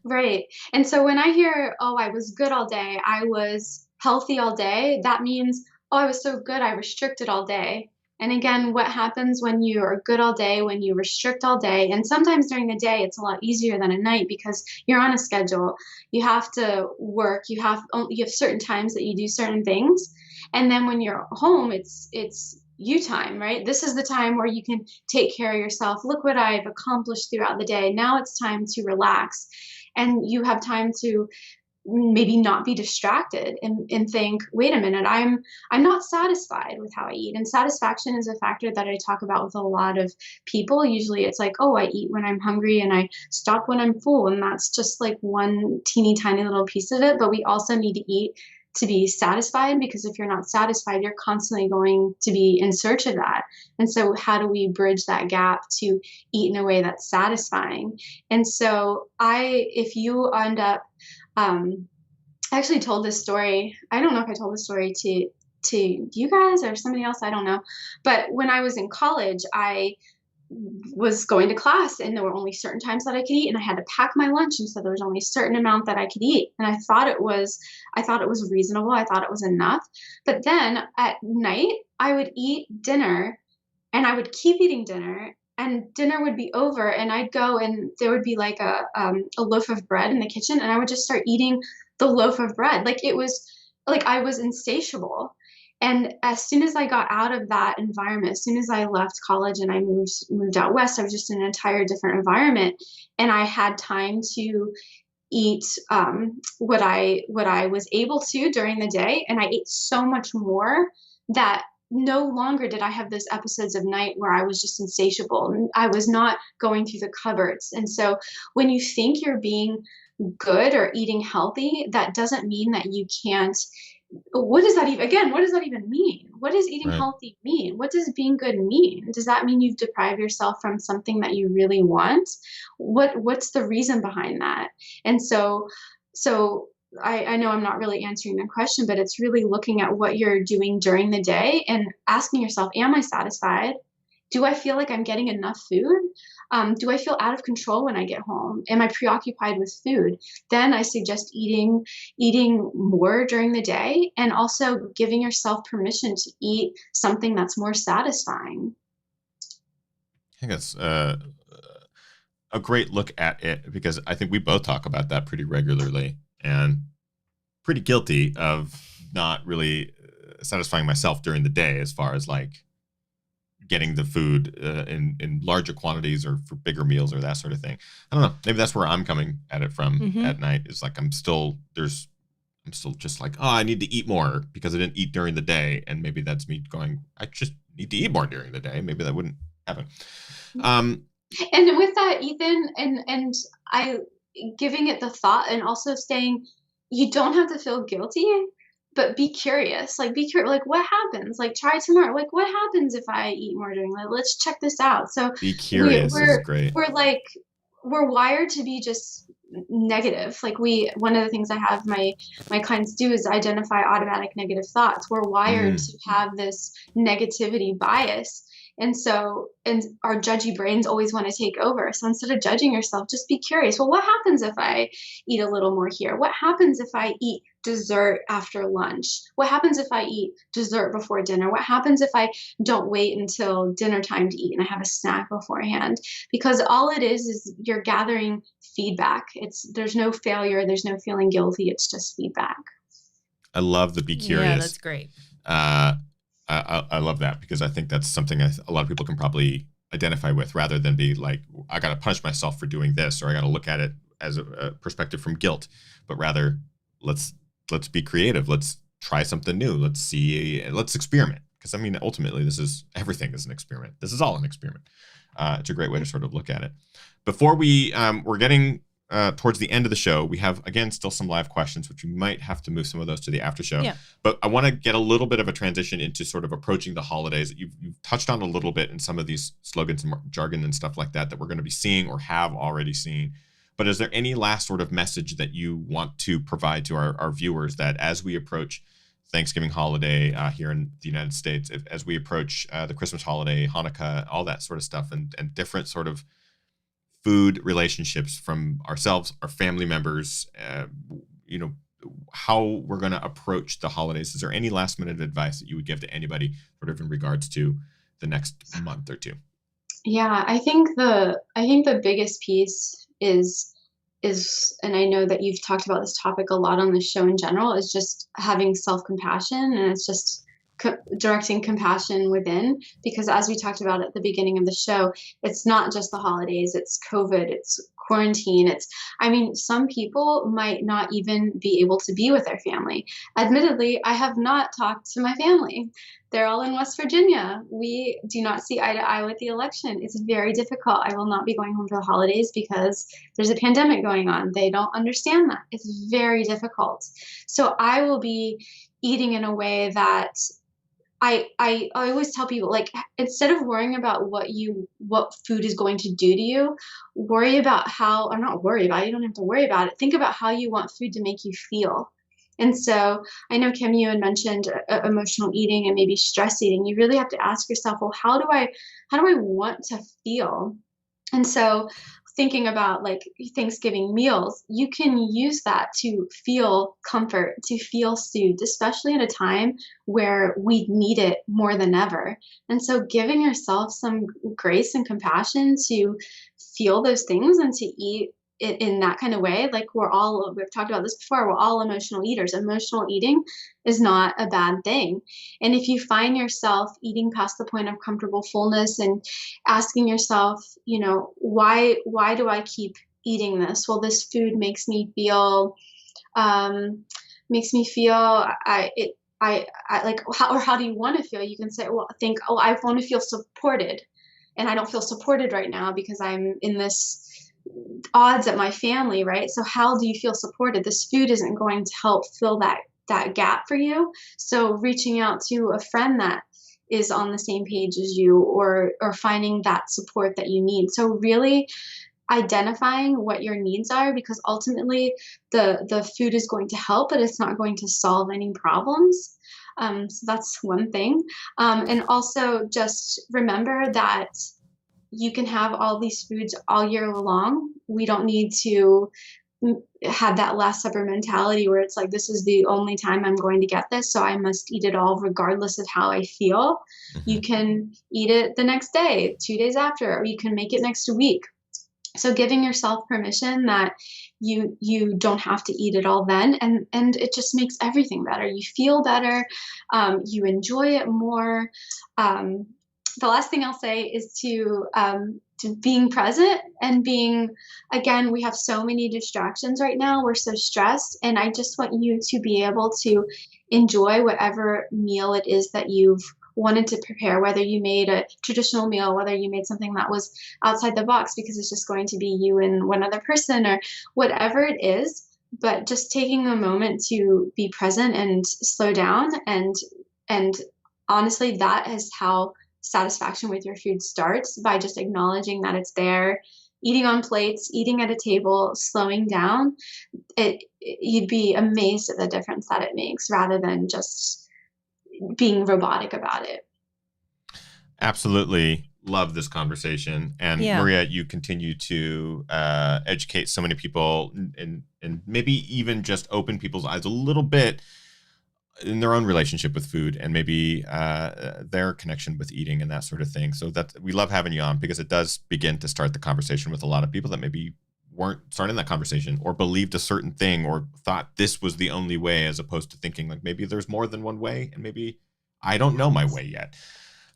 Right. And so when I hear, oh, I was good all day, I was healthy all day, that means, oh, I was so good, I restricted all day. And again, what happens when you are good all day, when you restrict all day, and sometimes during the day, it's a lot easier than at night because you're on a schedule. You have to work. You have certain times that you do certain things. And then when you're home, it's you time, right? This is the time where you can take care of yourself. Look what I've accomplished throughout the day. Now it's time to relax. And you have time to maybe not be distracted and think, wait a minute, I'm not satisfied with how I eat. And satisfaction is a factor that I talk about with a lot of people. Usually it's like, oh, I eat when I'm hungry and I stop when I'm full. And that's just like one teeny tiny little piece of it. But we also need to eat to be satisfied, because if you're not satisfied, you're constantly going to be in search of that. And so how do we bridge that gap to eat in a way that's satisfying? And so if you end up, I actually told this story. I don't know if I told this story to you guys or somebody else. I don't know. But when I was in college, I was going to class and there were only certain times that I could eat, and I had to pack my lunch, and so there was only a certain amount that I could eat. And I thought it was reasonable. I thought it was enough. But then at night I would eat dinner and I would keep eating dinner, and dinner would be over and I'd go and there would be like a loaf of bread in the kitchen, and I would just start eating the loaf of bread. Like it was like I was insatiable. And as soon as I got out of that environment, as soon as I left college and I moved out west, I was just in an entire different environment, and I had time to eat what I was able to during the day, and I ate so much more that no longer did I have those episodes of night where I was just insatiable and I was not going through the cupboards. And so when you think you're being good or eating healthy, that doesn't mean that you can't. What does that even mean? What does eating healthy mean? What does being good mean? Does that mean you've deprived yourself from something that you really want? What's the reason behind that? And so I know I'm not really answering the question, but it's really looking at what you're doing during the day and asking yourself, am I satisfied? Do I feel like I'm getting enough food? Do I feel out of control when I get home? Am I preoccupied with food? Then I suggest eating more during the day, and also giving yourself permission to eat something that's more satisfying. I think that's a great look at it, because I think we both talk about that pretty regularly, and pretty guilty of not really satisfying myself during the day as far as like getting the food in larger quantities or for bigger meals or that sort of thing. I don't know. Maybe that's where I'm coming at it from at night. Is like I'm still just like, oh, I need to eat more because I didn't eat during the day, and maybe that's me going, I just need to eat more during the day. Maybe that wouldn't happen. And with that, Ethan, and I giving it the thought, and also saying you don't have to feel guilty, but be curious. Like, be curious. Like, what happens? Like, try tomorrow. Like, what happens if I eat more during? Like, let's check this out. So be curious is great. We're wired to be just negative. Like one of the things I have my clients do is identify automatic negative thoughts. We're wired to have this negativity bias. And our judgy brains always want to take over. So instead of judging yourself, just be curious. Well, what happens if I eat a little more here? What happens if I eat dessert after lunch? What happens if I eat dessert before dinner? What happens if I don't wait until dinner time to eat and I have a snack beforehand? Because all it is you're gathering feedback. There's no failure. There's no feeling guilty. It's just feedback. I love the be curious. Yeah, that's great. I love that, because I think that's something a lot of people can probably identify with, rather than be like, I got to punish myself for doing this, or I got to look at it as a perspective from guilt, but rather let's be creative. Let's try something new. Let's experiment. Because I mean, ultimately, everything is an experiment. This is all an experiment. It's a great way to sort of look at it. Before we're getting towards the end of the show, we have, again, still some live questions, which we might have to move some of those to the after show. Yeah. But I want to get a little bit of a transition into sort of approaching the holidays. You've touched on a little bit in some of these slogans and jargon and stuff like that we're going to be seeing or have already seen. But is there any last sort of message that you want to provide to our viewers, that as we approach Thanksgiving holiday here in the United States, as we approach the Christmas holiday, Hanukkah, all that sort of stuff, and different sort of food relationships from ourselves, our family members, how we're going to approach the holidays? Is there any last minute advice that you would give to anybody sort of in regards to the next month or two? Yeah, I think the biggest piece is, and I know that you've talked about this topic a lot on the show in general, is just having self-compassion, and it's just directing compassion within, because as we talked about at the beginning of the show, it's not just the holidays, it's COVID, it's quarantine. I mean, some people might not even be able to be with their family. Admittedly, I have not talked to my family. They're all in West Virginia. We do not see eye to eye with the election. It's very difficult. I will not be going home for the holidays because there's a pandemic going on. They don't understand that. It's very difficult. So I will be eating in a way that I always tell people, like, instead of worrying about what food is going to do to you, worry about how, or not worry about it, you don't have to worry about it. Think about how you want food to make you feel. And so I know, Kim, you had mentioned emotional eating and maybe stress eating. You really have to ask yourself, well, how do I want to feel? And so thinking about like Thanksgiving meals, you can use that to feel comfort, to feel soothed, especially at a time where we need it more than ever. And so giving yourself some grace and compassion to feel those things and to eat in that kind of way, like we've talked about this before, we're all emotional eaters. Emotional eating is not a bad thing. And if you find yourself eating past the point of comfortable fullness and asking yourself, why do I keep eating this? Well, this food makes me feel, I like, how do you want to feel? You can say, well, I want to feel supported, and I don't feel supported right now because I'm in this odds at my family, right? So how do you feel supported? This food isn't going to help fill that gap for you. So reaching out to a friend that is on the same page as you, or finding that support that you need. So really identifying what your needs are, because ultimately the food is going to help, but it's not going to solve any problems. So that's one thing. And also just remember that you can have all these foods all year long. We don't need to have that Last Supper mentality where it's like, this is the only time I'm going to get this, so I must eat it all regardless of how I feel. Mm-hmm. You can eat it the next day, 2 days after, or you can make it next week. So giving yourself permission that you don't have to eat it all then, and it just makes everything better. You feel better, you enjoy it more. The last thing I'll say is to being present and again, we have so many distractions right now. We're so stressed, and I just want you to be able to enjoy whatever meal it is that you've wanted to prepare, whether you made a traditional meal, whether you made something that was outside the box because it's just going to be you and one other person, or whatever it is. But just taking a moment to be present and slow down, and honestly, that is how satisfaction with your food starts, by just acknowledging that it's there, eating on plates, eating at a table, slowing down. You'd be amazed at the difference that it makes, rather than just being robotic about it. Absolutely love this conversation. And Maria, you continue to educate so many people, and maybe even just open people's eyes a little bit in their own relationship with food, and maybe their connection with eating and that sort of thing. So that we love having you on, because it does begin to start the conversation with a lot of people that maybe weren't starting that conversation, or believed a certain thing, or thought this was the only way, as opposed to thinking like maybe there's more than one way, and maybe I don't know my way yet.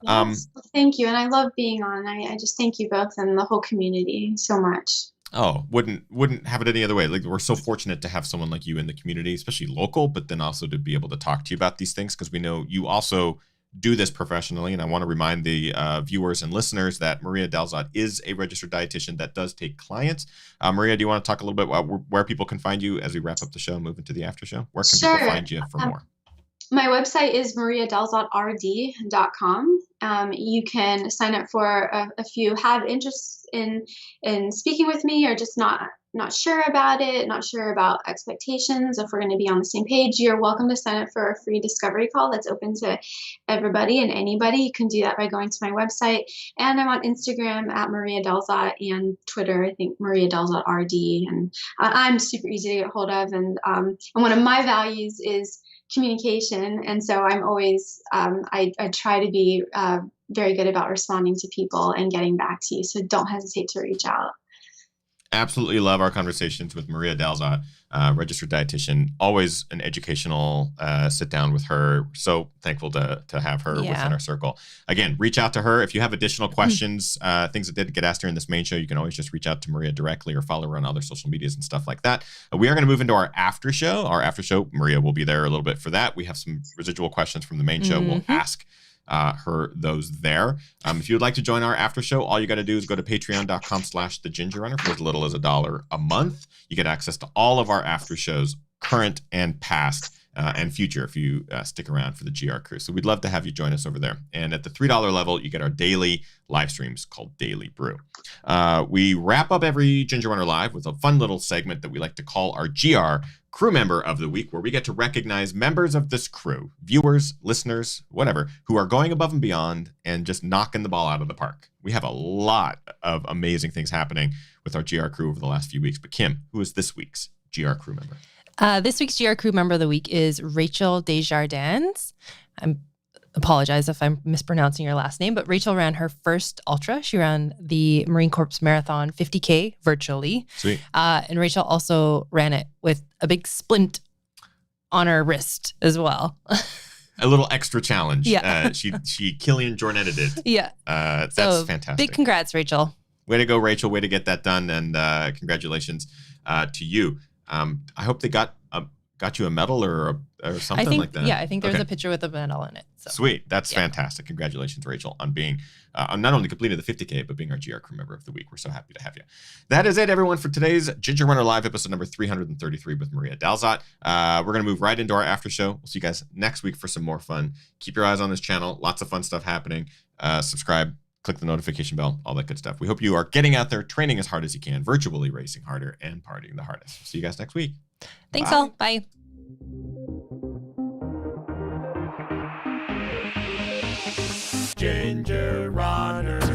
Yes. Thank you. And I love being on. I just thank you both and the whole community so much. Oh, wouldn't have it any other way. Like, we're so fortunate to have someone like you in the community, especially local, but then also to be able to talk to you about these things, because we know you also do this professionally. And I want to remind the viewers and listeners that Maria Dalzot is a registered dietitian that does take clients. Maria, do you want to talk a little bit about where people can find you as we wrap up the show and move into the after show? Where can people find you for more? My website is mariadalzotrd.com. You can sign up for if you have interest in speaking with me, or just not sure about it, not sure about expectations, if we're going to be on the same page. You're welcome to sign up for a free discovery call that's open to everybody and anybody. You can do that by going to my website. And I'm on Instagram at Maria Dalzot, and Twitter, I think Maria Dalzot RD. And I'm super easy to get hold of. And one of my values is communication, and so I'm always I try to be very good about responding to people and getting back to you, so don't hesitate to reach out. Absolutely love our conversations with Maria Dalzot, registered dietitian. Always an educational sit down with her. So thankful to have her within our circle. Again, reach out to her. If you have additional questions, things that didn't get asked during this main show, you can always just reach out to Maria directly or follow her on other social medias and stuff like that. We are going to move into our after show. Our after show, Maria will be there a little bit for that. We have some residual questions from the main show. We'll ask her those there. If you would like to join our after show, all you got to do is go to patreon.com/thegingerrunner for as little as $1 a month. You get access to all of our after shows, current and past and future, if you stick around for the GR crew. So we'd love to have you join us over there. And at the $3 level, you get our daily live streams called Daily Brew. We wrap up every Ginger Runner Live with a fun little segment that we like to call our GR Crew Member of the Week, where we get to recognize members of this crew, viewers, listeners, whatever, who are going above and beyond and just knocking the ball out of the park. We have a lot of amazing things happening with our GR crew over the last few weeks. But Kim, who is this week's GR Crew Member? This week's GR Crew Member of the Week is Rachel Desjardins. I apologize if I'm mispronouncing your last name, but Rachel ran her first ultra. She ran the Marine Corps Marathon 50K virtually. Sweet. And Rachel also ran it with a big splint on her wrist as well. A little extra challenge. Yeah. She Killian Jornetted it. Yeah. That's fantastic. Big congrats, Rachel. Way to go, Rachel. Way to get that done. And congratulations to you. I hope they got you a medal or something like that. Yeah, I think there's a picture with a medal in it. So. Sweet. That's fantastic. Congratulations, Rachel, on being not only completed the 50K, but being our GR Crew Member of the Week. We're so happy to have you. That is it, everyone, for today's Ginger Runner Live, episode number 333 with Maria Dalzot. We're going to move right into our after show. We'll see you guys next week for some more fun. Keep your eyes on this channel. Lots of fun stuff happening. Subscribe. Click the notification bell, all that good stuff. We hope you are getting out there, training as hard as you can, virtually racing harder, and partying the hardest. See you guys next week. Thanks, Bye. all. Bye. Ginger Runner.